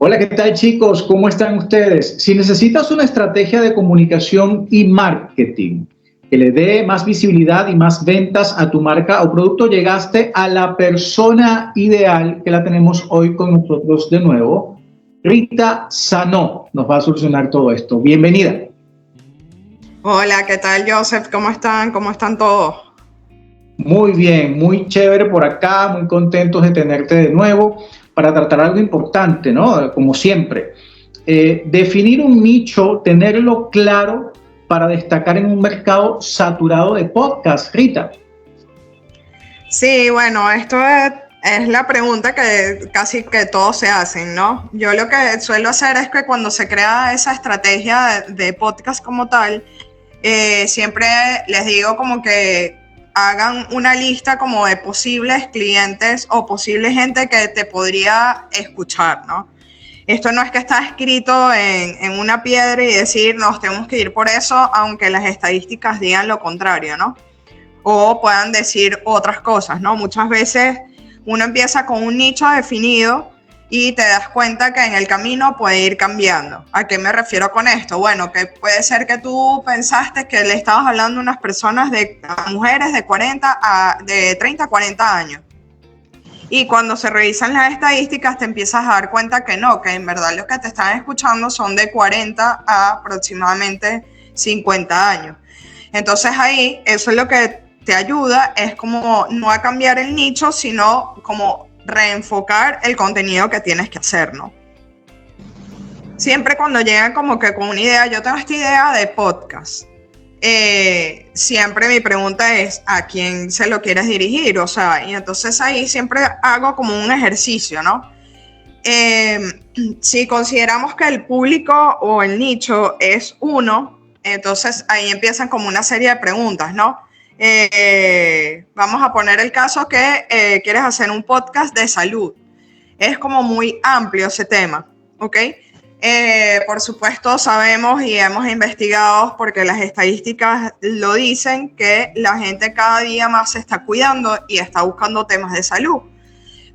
Hola, ¿qué tal chicos? ¿Cómo están ustedes? Si necesitas una estrategia de comunicación y marketing que le dé más visibilidad y más ventas a tu marca o producto, llegaste a la persona ideal que la tenemos hoy con nosotros de nuevo. Rita Sanó nos va a solucionar todo esto. Bienvenida. Hola, ¿qué tal, Joseph? ¿Cómo están? ¿Cómo están todos? Muy bien, muy chévere por acá, muy contentos de tenerte de nuevo para tratar algo importante, ¿no? Como siempre, definir un nicho, tenerlo claro para destacar en un mercado saturado de podcast, Rita. Sí, bueno, esto es la pregunta que casi que todos se hacen, ¿no? Yo lo que suelo hacer es que cuando se crea esa estrategia de podcast como tal, siempre les digo como que hagan una lista como de posibles clientes o posible gente que te podría escuchar, ¿no? Esto no es que está escrito en una piedra y decir nos tenemos que ir por eso, aunque las estadísticas digan lo contrario, ¿no? O puedan decir otras cosas, ¿no? Muchas veces uno empieza con un nicho definido y te das cuenta que en el camino puede ir cambiando. ¿A qué me refiero con esto? Bueno, que puede ser que tú pensaste que le estabas hablando a unas personas a mujeres de 30 a 40 años. Y cuando se revisan las estadísticas te empiezas a dar cuenta que no, que en verdad los que te están escuchando son de 40 a aproximadamente 50 años. Entonces ahí eso es lo que te ayuda, es como no a cambiar el nicho, sino como reenfocar el contenido que tienes que hacer, ¿no? Siempre cuando llegan como que con una idea, yo tengo esta idea de podcast, siempre mi pregunta es ¿a quién se lo quieres dirigir? O sea, y entonces ahí siempre hago como un ejercicio, ¿no? Si consideramos que el público o el nicho es uno, entonces ahí empiezan como una serie de preguntas, ¿no? Vamos a poner el caso que quieres hacer un podcast de salud. Es como muy amplio ese tema, ¿ok? Por supuesto sabemos y hemos investigado, porque las estadísticas lo dicen, que la gente cada día más se está cuidando y está buscando temas de salud.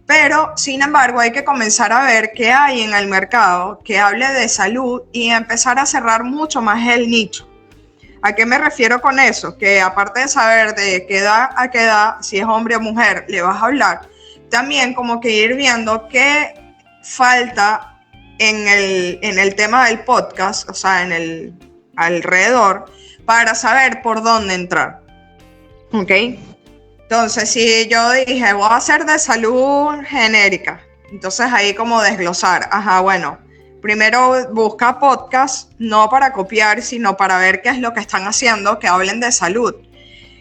Pero, sin embargo, hay que comenzar a ver qué hay en el mercado que hable de salud y empezar a cerrar mucho más el nicho. ¿A qué me refiero con eso? Que aparte de saber de qué edad a qué edad, si es hombre o mujer, le vas a hablar, también como que ir viendo qué falta en el tema del podcast, o sea, en el alrededor, para saber por dónde entrar. ¿Ok? Entonces, si yo dije, voy a hacer de salud genérica, entonces ahí como desglosar, bueno, primero busca podcast, no para copiar, sino para ver qué es lo que están haciendo, que hablen de salud.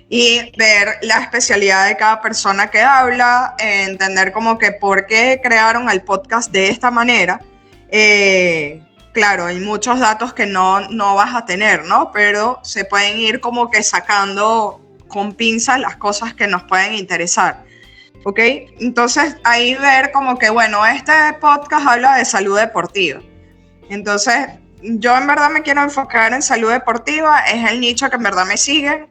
Y ver la especialidad de cada persona que habla, entender como que por qué crearon el podcast de esta manera. Claro, hay muchos datos que no vas a tener, ¿no? Pero se pueden ir como que sacando con pinzas las cosas que nos pueden interesar, ¿ok? Entonces ahí ver como que, bueno, este podcast habla de salud deportiva. Entonces yo en verdad me quiero enfocar en salud deportiva, es el nicho que en verdad me sigue.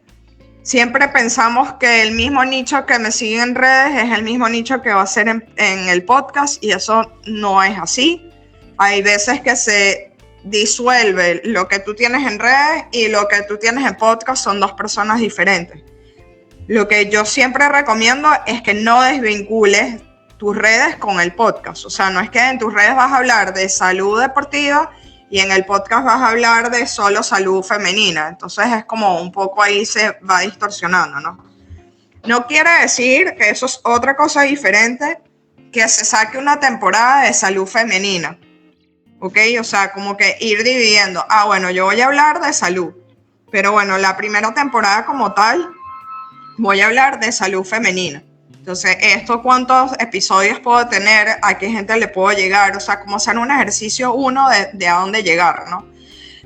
Siempre pensamos que el mismo nicho que me sigue en redes es el mismo nicho que va a ser en el podcast, y eso no es así. Hay veces que se disuelve lo que tú tienes en redes y lo que tú tienes en podcast, son dos personas diferentes. Lo que yo siempre recomiendo es que no desvincules tus redes con el podcast. O sea, no es que en tus redes vas a hablar de salud deportiva y en el podcast vas a hablar de solo salud femenina. Entonces es como un poco ahí se va distorsionando, ¿no? No quiere decir que eso es otra cosa diferente, que se saque una temporada de salud femenina. ¿Ok? O sea, como que ir dividiendo. Bueno, yo voy a hablar de salud, pero bueno, la primera temporada como tal voy a hablar de salud femenina. Entonces, ¿cuántos episodios puedo tener? ¿A qué gente le puedo llegar? O sea, como hacer un ejercicio uno de a dónde llegar, ¿no?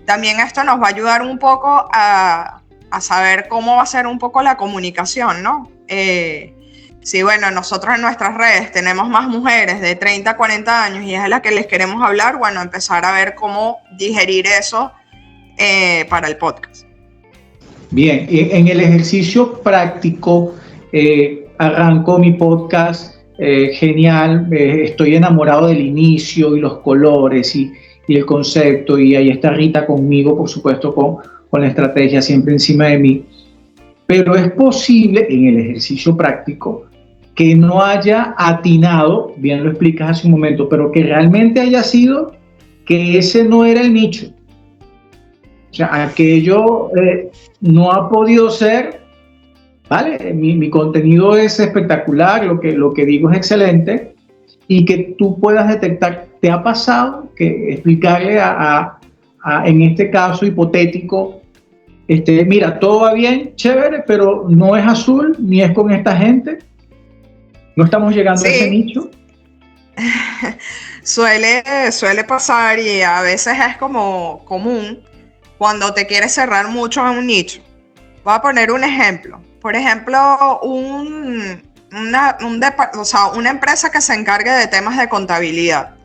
También esto nos va a ayudar un poco a saber cómo va a ser un poco la comunicación, ¿no? Sí, bueno, nosotros en nuestras redes tenemos más mujeres de 30 a 40 años y es a las que les queremos hablar, bueno, empezar a ver cómo digerir eso para el podcast. Bien, en el ejercicio práctico, arranco mi podcast, genial, estoy enamorado del inicio y los colores y el concepto, y ahí está Rita conmigo, por supuesto, con la estrategia siempre encima de mí, pero es posible en el ejercicio práctico que no haya atinado, bien lo explicas hace un momento, pero que realmente haya sido que ese no era el nicho. O sea, aquello no ha podido ser, ¿vale? Mi contenido es espectacular, lo que digo es excelente, y que tú puedas detectar, ¿te ha pasado que explicarle en este caso hipotético, mira, todo va bien, chévere, pero no es azul, ni es con esta gente? ¿No estamos llegando a ese nicho? Suele pasar, y a veces es como común cuando te quieres cerrar mucho en un nicho. Voy a poner un ejemplo. Por ejemplo, una empresa que se encargue de temas de contabilidad.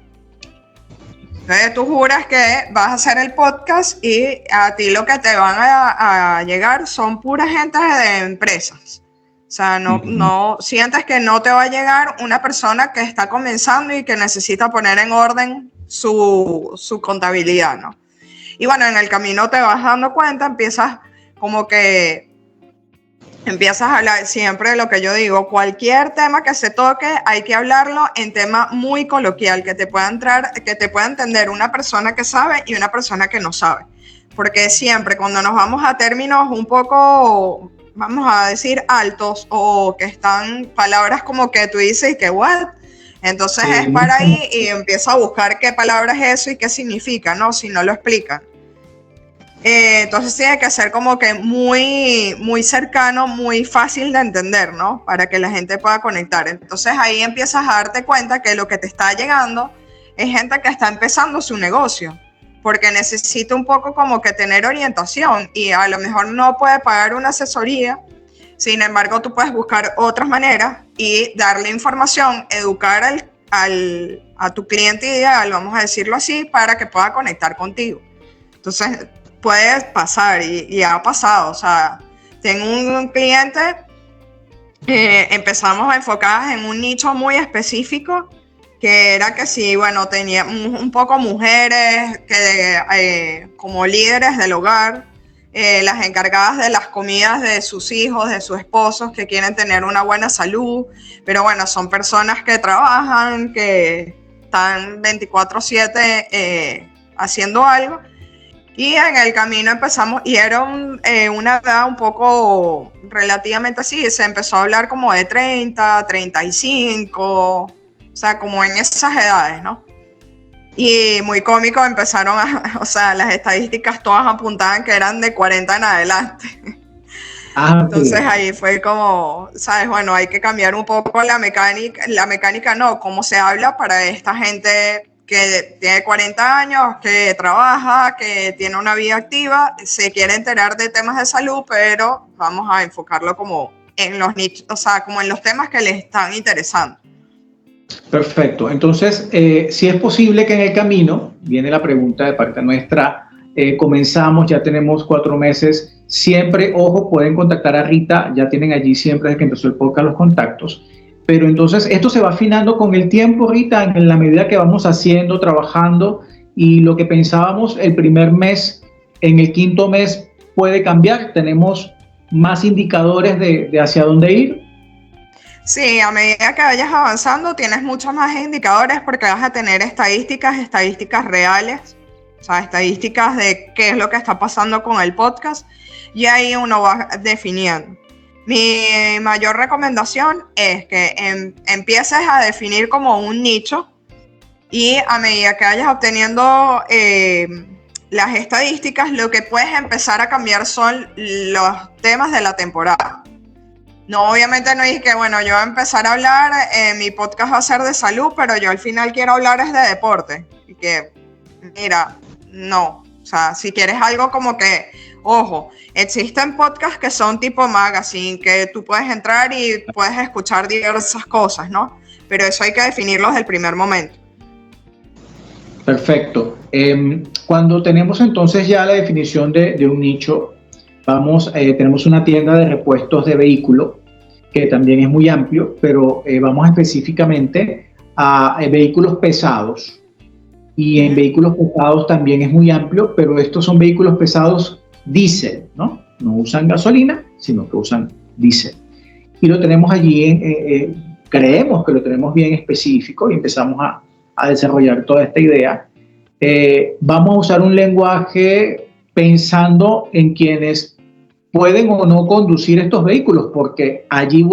Entonces tú juras que vas a hacer el podcast y a ti lo que te van a llegar son pura gente de empresas. O sea, no sientes que no te va a llegar una persona que está comenzando y que necesita poner en orden su contabilidad, ¿no? Y bueno, en el camino te vas dando cuenta, empiezas a hablar siempre de lo que yo digo, cualquier tema que se toque hay que hablarlo en tema muy coloquial, que te pueda entender una persona que sabe y una persona que no sabe. Porque siempre cuando nos vamos a términos un poco, vamos a decir, altos, o que están palabras como que tú dices y que what, entonces es para ahí y empiezo a buscar qué palabra es eso y qué significa, ¿no? Si no lo explican. Entonces tiene que ser como que muy, muy cercano, muy fácil de entender, ¿no? Para que la gente pueda conectar. Entonces ahí empiezas a darte cuenta que lo que te está llegando es gente que está empezando su negocio, porque necesita un poco como que tener orientación y a lo mejor no puede pagar una asesoría. Sin embargo, tú puedes buscar otras maneras y darle información, educar a tu cliente ideal, vamos a decirlo así, para que pueda conectar contigo. Entonces puede pasar y ha pasado. O sea, tengo un cliente, empezamos enfocadas en un nicho muy específico, que era que sí, bueno, tenía un poco mujeres como líderes del hogar, las encargadas de las comidas de sus hijos, de sus esposos, que quieren tener una buena salud, pero bueno, son personas que trabajan, que están 24/7 haciendo algo. Y en el camino empezamos, y era una edad un poco relativamente así, se empezó a hablar como de 30, 35, o sea, como en esas edades, ¿no? Y muy cómico, empezaron o sea, las estadísticas todas apuntaban que eran de 40 en adelante. Entonces ahí fue como, ¿sabes? Bueno, hay que cambiar un poco la mecánica no, cómo se habla para esta gente que tiene 40 años, que trabaja, que tiene una vida activa, se quiere enterar de temas de salud, pero vamos a enfocarlo como en los nichos, o sea, como en los temas que les están interesando. Perfecto. Entonces, si es posible que en el camino, viene la pregunta de parte nuestra, comenzamos, ya tenemos 4 meses, siempre, ojo, pueden contactar a Rita, ya tienen allí siempre desde que empezó el podcast los contactos. Pero entonces esto se va afinando con el tiempo, Rita, en la medida que vamos haciendo, trabajando, y lo que pensábamos el primer mes, en el 5.º mes puede cambiar. Tenemos más indicadores de hacia dónde ir. Sí, a medida que vayas avanzando tienes muchos más indicadores, porque vas a tener estadísticas reales, o sea, estadísticas de qué es lo que está pasando con el podcast, y ahí uno va definiendo. Mi mayor recomendación es que empieces a definir como un nicho, y a medida que vayas obteniendo las estadísticas, lo que puedes empezar a cambiar son los temas de la temporada. No, obviamente no es que, bueno, yo voy a empezar a hablar, mi podcast va a ser de salud, pero yo al final quiero hablar es de deporte. Y que, mira, no. O sea, si quieres algo como que, ojo, existen podcasts que son tipo magazine, que tú puedes entrar y puedes escuchar diversas cosas, ¿no? Pero eso hay que definirlo desde el primer momento. Perfecto. Cuando tenemos entonces ya la definición de un nicho, tenemos una tienda de repuestos de vehículo, que también es muy amplio, pero vamos específicamente a vehículos pesados. Y en vehículos pesados también es muy amplio, pero estos son vehículos pesados diésel, ¿no? No usan gasolina, sino que usan diésel. Y lo tenemos allí, creemos que lo tenemos bien específico y empezamos a desarrollar toda esta idea. Vamos a usar un lenguaje pensando en quienes pueden o no conducir estos vehículos, porque allí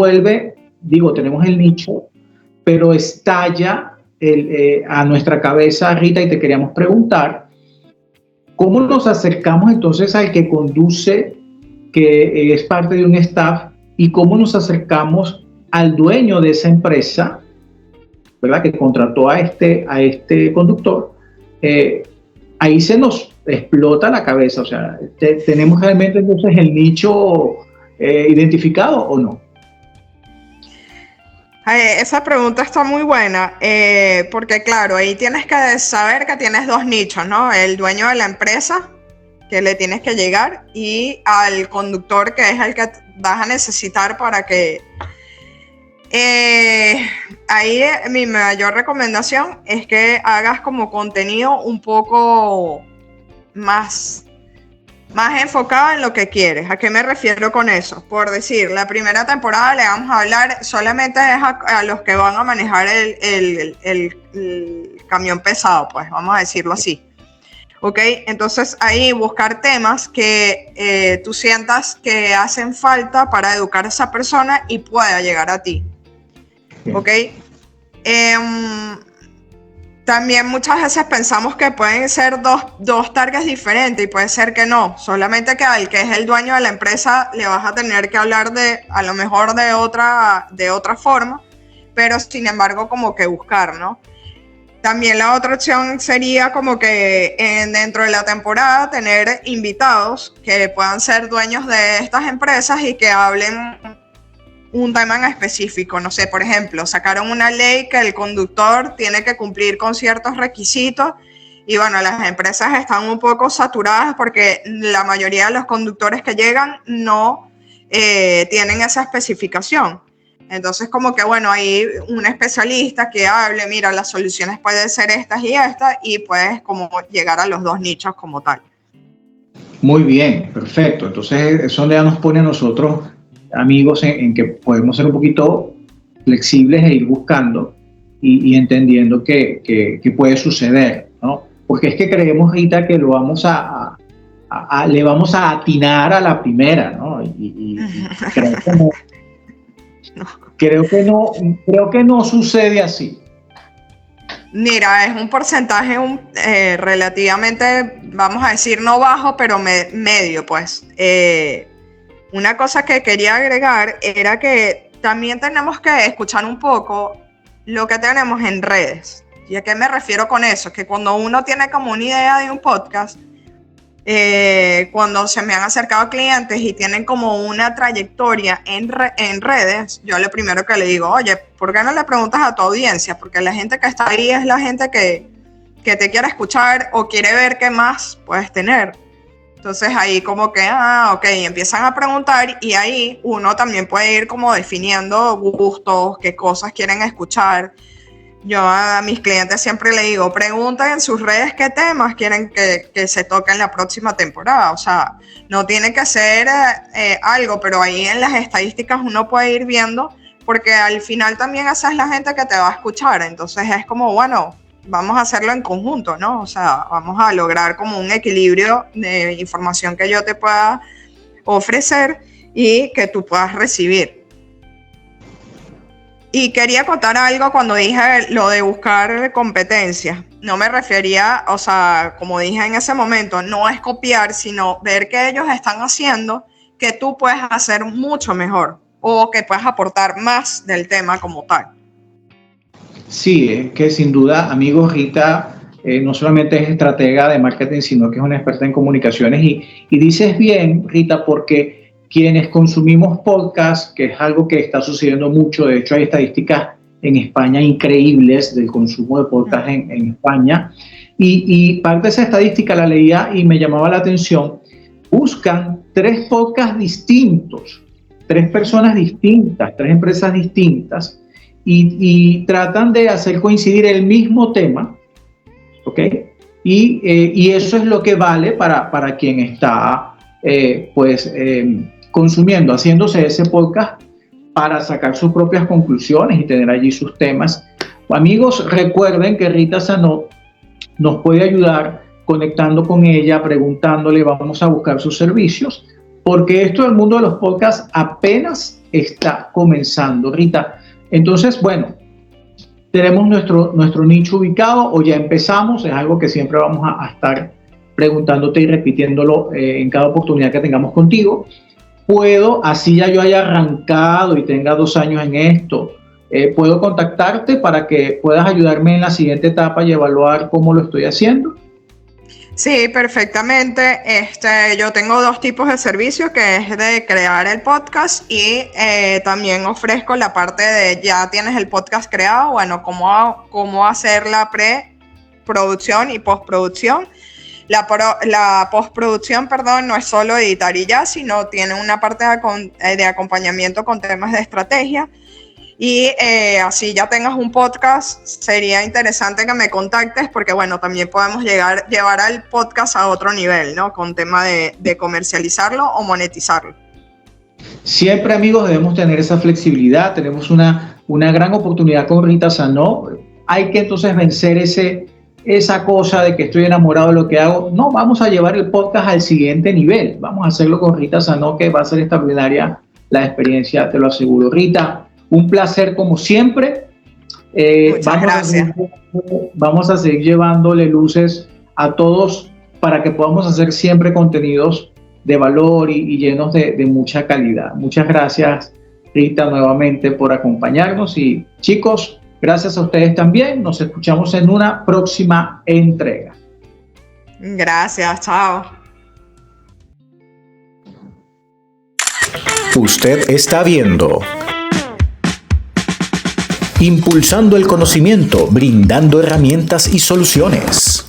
tenemos el nicho, pero estalla a nuestra cabeza, Rita, y te queríamos preguntar, ¿cómo nos acercamos entonces al que conduce, que es parte de un staff, y cómo nos acercamos al dueño de esa empresa, ¿verdad?, que contrató a este conductor? Ahí se nos explota la cabeza, o sea, ¿tenemos realmente entonces el nicho identificado o no? Esa pregunta está muy buena, porque claro, ahí tienes que saber que tienes dos nichos, ¿no? El dueño de la empresa, que le tienes que llegar, y al conductor, que es el que vas a necesitar para que... ahí mi mayor recomendación es que hagas como contenido un poco más enfocado en lo que quieres. ¿A qué me refiero con eso? Por decir, la primera temporada le vamos a hablar solamente a los que van a manejar el camión pesado, pues vamos a decirlo así. ¿Ok? Entonces ahí buscar temas que tú sientas que hacen falta para educar a esa persona y pueda llegar a ti. ¿Ok? También muchas veces pensamos que pueden ser dos targets diferentes, y puede ser que no. Solamente que al que es el dueño de la empresa le vas a tener que hablar a lo mejor de otra forma, pero sin embargo como que buscar, ¿no? También la otra opción sería como que dentro de la temporada tener invitados que puedan ser dueños de estas empresas y que hablen un tema en específico. No sé, por ejemplo, sacaron una ley que el conductor tiene que cumplir con ciertos requisitos, y bueno, las empresas están un poco saturadas porque la mayoría de los conductores que llegan no tienen esa especificación. Entonces, como que bueno, hay un especialista que hable, mira, las soluciones pueden ser estas y estas, y puedes como llegar a los dos nichos como tal. Muy bien, perfecto. Entonces, eso ya nos pone a nosotros, amigos, en que podemos ser un poquito flexibles e ir buscando y entendiendo que puede suceder, ¿no? Porque es que creemos, Rita, que lo vamos le vamos a atinar a la primera, ¿no? Y creo que no sucede así. Mira, es un porcentaje relativamente, vamos a decir, no bajo, pero medio, pues. Una cosa que quería agregar era que también tenemos que escuchar un poco lo que tenemos en redes. ¿Y a qué me refiero con eso? Que cuando uno tiene como una idea de un podcast, cuando se me han acercado clientes y tienen como una trayectoria en redes, yo lo primero que le digo, oye, ¿por qué no le preguntas a tu audiencia? Porque la gente que está ahí es la gente que te quiere escuchar o quiere ver qué más puedes tener. Entonces ahí como que, ok, empiezan a preguntar, y ahí uno también puede ir como definiendo gustos, qué cosas quieren escuchar. Yo a mis clientes siempre le digo, pregunten en sus redes qué temas quieren que se toque en la próxima temporada. O sea, no tiene que ser algo, pero ahí en las estadísticas uno puede ir viendo, porque al final también esa es la gente que te va a escuchar. Entonces es como, bueno, vamos a hacerlo en conjunto, ¿no? O sea, vamos a lograr como un equilibrio de información que yo te pueda ofrecer y que tú puedas recibir. Y quería contar algo cuando dije lo de buscar competencias. No me refería, o sea, como dije en ese momento, no es copiar, sino ver qué ellos están haciendo que tú puedes hacer mucho mejor o que puedes aportar más del tema como tal. Sí, es que sin duda, amigo, Rita no solamente es estratega de marketing, sino que es una experta en comunicaciones. Y dices bien, Rita, porque quienes consumimos podcast, que es algo que está sucediendo mucho, de hecho hay estadísticas en España increíbles del consumo de podcast en España, y parte de esa estadística la leía y me llamaba la atención. Buscan 3 podcasts distintos, tres personas distintas, tres empresas distintas, y tratan de hacer coincidir el mismo tema, ¿ok? Y eso es lo que vale para quien está, consumiendo, haciéndose ese podcast para sacar sus propias conclusiones y tener allí sus temas. Amigos, recuerden que Rita Sanó nos puede ayudar conectando con ella, preguntándole, vamos a buscar sus servicios, porque esto del mundo de los podcasts apenas está comenzando, Rita. Entonces, bueno, tenemos nuestro nicho ubicado o ya empezamos, es algo que siempre vamos a estar preguntándote y repitiéndolo en cada oportunidad que tengamos contigo. Puedo, así ya yo haya arrancado y tenga 2 años en esto, puedo contactarte para que puedas ayudarme en la siguiente etapa y evaluar cómo lo estoy haciendo. Sí, perfectamente. Yo tengo 2 tipos de servicios, que es de crear el podcast y también ofrezco la parte de ya tienes el podcast creado, bueno, cómo hacer la preproducción y postproducción. La postproducción, no es solo editar y ya, sino tiene una parte de acompañamiento con temas de estrategia. Y así ya tengas un podcast, sería interesante que me contactes porque, bueno, también podemos llevar al podcast a otro nivel, ¿no? Con tema de comercializarlo o monetizarlo. Siempre, amigos, debemos tener esa flexibilidad. Tenemos una gran oportunidad con Rita Sanó. Hay que entonces vencer esa cosa de que estoy enamorado de lo que hago. No, vamos a llevar el podcast al siguiente nivel. Vamos a hacerlo con Rita Sanó, que va a ser extraordinaria la experiencia, te lo aseguro. Rita, un placer como siempre. Muchas gracias. Vamos a seguir llevándole luces a todos para que podamos hacer siempre contenidos de valor y llenos de mucha calidad. Muchas gracias, Rita, nuevamente por acompañarnos. Y chicos, gracias a ustedes también. Nos escuchamos en una próxima entrega. Gracias, chao. Usted está viendo Impulsando el conocimiento, brindando herramientas y soluciones.